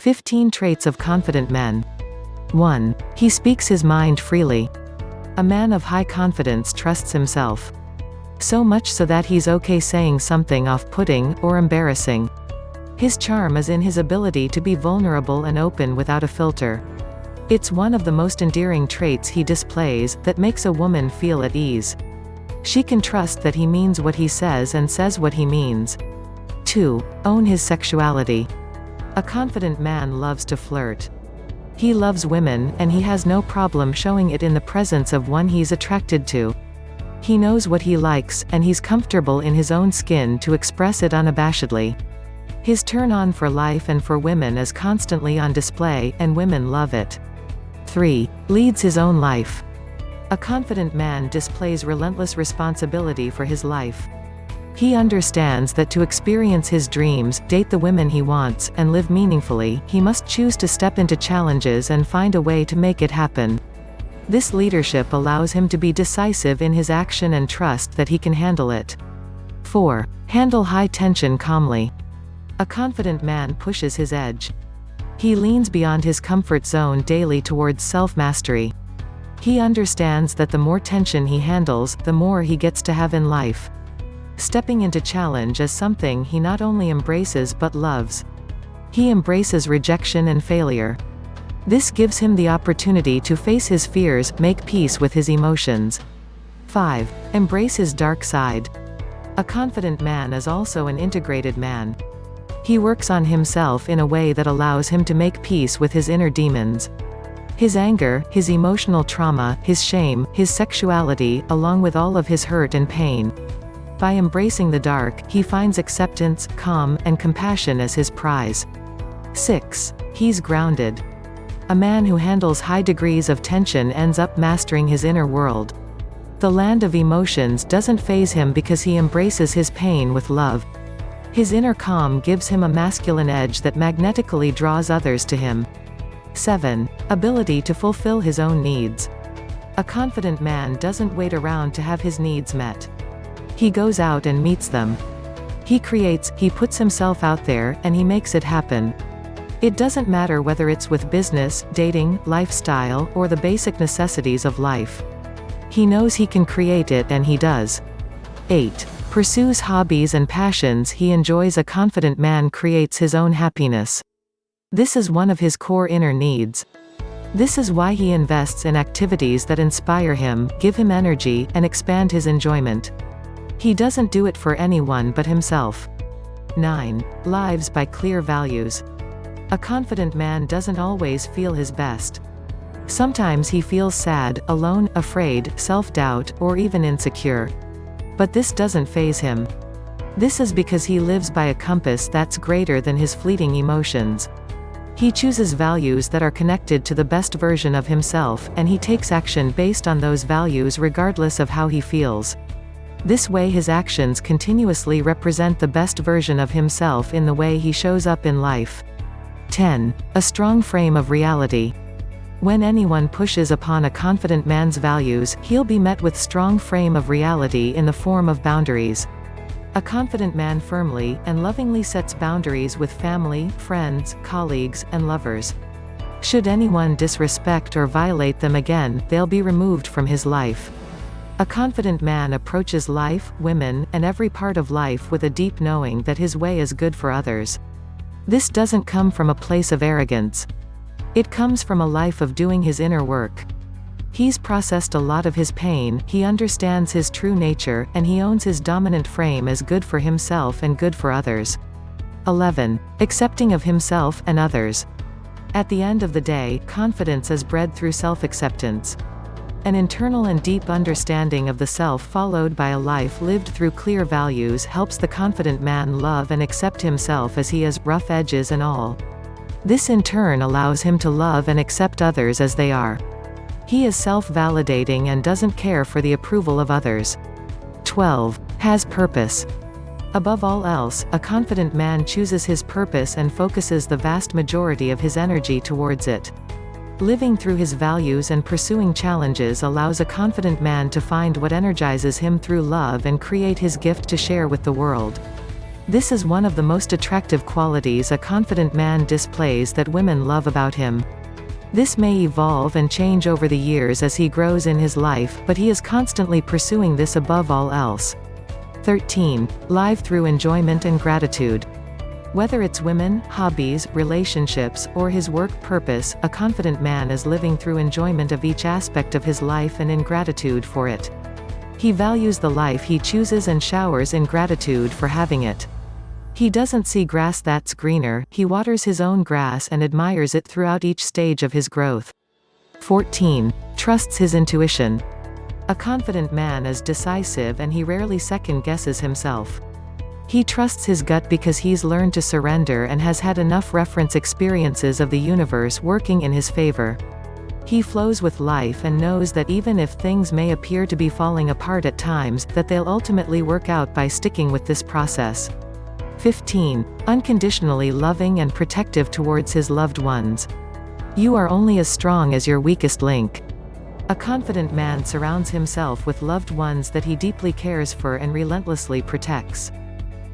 15 Traits of Confident Men. 1. He speaks his mind freely. A man of high confidence trusts himself. So much so that he's okay saying something off-putting, or embarrassing. His charm is in his ability to be vulnerable and open without a filter. It's one of the most endearing traits he displays, that makes a woman feel at ease. She can trust that he means what he says and says what he means. 2. Own his sexuality. A confident man loves to flirt. He loves women, and he has no problem showing it in the presence of one he's attracted to. He knows what he likes, and he's comfortable in his own skin to express it unabashedly. His turn-on for life and for women is constantly on display, and women love it. 3. Leads his own life. A confident man displays relentless responsibility for his life. He understands that to experience his dreams, date the women he wants, and live meaningfully, he must choose to step into challenges and find a way to make it happen. This leadership allows him to be decisive in his action and trust that he can handle it. 4. Handle high tension calmly. A confident man pushes his edge. He leans beyond his comfort zone daily towards self-mastery. He understands that the more tension he handles, the more he gets to have in life. Stepping into challenge is something he not only embraces but loves. He embraces rejection and failure. This gives him the opportunity to face his fears, make peace with his emotions. 5. Embrace his dark side. A confident man is also an integrated man. He works on himself in a way that allows him to make peace with his inner demons. His anger, his emotional trauma, his shame, his sexuality, along with all of his hurt and pain. By embracing the dark, he finds acceptance, calm, and compassion as his prize. 6. He's grounded. A man who handles high degrees of tension ends up mastering his inner world. The land of emotions doesn't faze him because he embraces his pain with love. His inner calm gives him a masculine edge that magnetically draws others to him. 7. Ability to fulfill his own needs. A confident man doesn't wait around to have his needs met. He goes out and meets them. He creates, he puts himself out there, and he makes it happen. It doesn't matter whether it's with business, dating, lifestyle, or the basic necessities of life. He knows he can create it and he does. 8. Pursues hobbies and passions he enjoys. A confident man creates his own happiness. This is one of his core inner needs. This is why he invests in activities that inspire him, give him energy, and expand his enjoyment. He doesn't do it for anyone but himself. 9. Lives by clear values. A confident man doesn't always feel his best. Sometimes he feels sad, alone, afraid, self-doubt, or even insecure. But this doesn't faze him. This is because he lives by a compass that's greater than his fleeting emotions. He chooses values that are connected to the best version of himself, and he takes action based on those values regardless of how he feels. This way his actions continuously represent the best version of himself in the way he shows up in life. 10. A strong frame of reality. When anyone pushes upon a confident man's values, he'll be met with strong frame of reality in the form of boundaries. A confident man firmly and lovingly sets boundaries with family, friends, colleagues, and lovers. Should anyone disrespect or violate them again, they'll be removed from his life. A confident man approaches life, women, and every part of life with a deep knowing that his way is good for others. This doesn't come from a place of arrogance. It comes from a life of doing his inner work. He's processed a lot of his pain, he understands his true nature, and he owns his dominant frame as good for himself and good for others. 11. Accepting of himself and others. At the end of the day, confidence is bred through self-acceptance. An internal and deep understanding of the self followed by a life lived through clear values helps the confident man love and accept himself as he is, rough edges and all. This in turn allows him to love and accept others as they are. He is self-validating and doesn't care for the approval of others. 12. Has purpose. Above all else, a confident man chooses his purpose and focuses the vast majority of his energy towards it. Living through his values and pursuing challenges allows a confident man to find what energizes him through love and create his gift to share with the world. This is one of the most attractive qualities a confident man displays that women love about him. This may evolve and change over the years as he grows in his life, but he is constantly pursuing this above all else. 13. Live through enjoyment and gratitude. Whether it's women, hobbies, relationships, or his work purpose, a confident man is living through enjoyment of each aspect of his life and in gratitude for it. He values the life he chooses and showers in gratitude for having it. He doesn't see grass that's greener, he waters his own grass and admires it throughout each stage of his growth. 14. Trusts his intuition. A confident man is decisive and he rarely second-guesses himself. He trusts his gut because he's learned to surrender and has had enough reference experiences of the universe working in his favor. He flows with life and knows that even if things may appear to be falling apart at times, that they'll ultimately work out by sticking with this process. 15. Unconditionally loving and protective towards his loved ones. You are only as strong as your weakest link. A confident man surrounds himself with loved ones that he deeply cares for and relentlessly protects.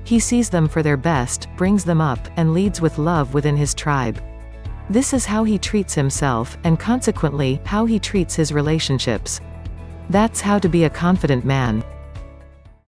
He sees them for their best, brings them up, and leads with love within his tribe. This is how he treats himself, and consequently, how he treats his relationships. That's how to be a confident man.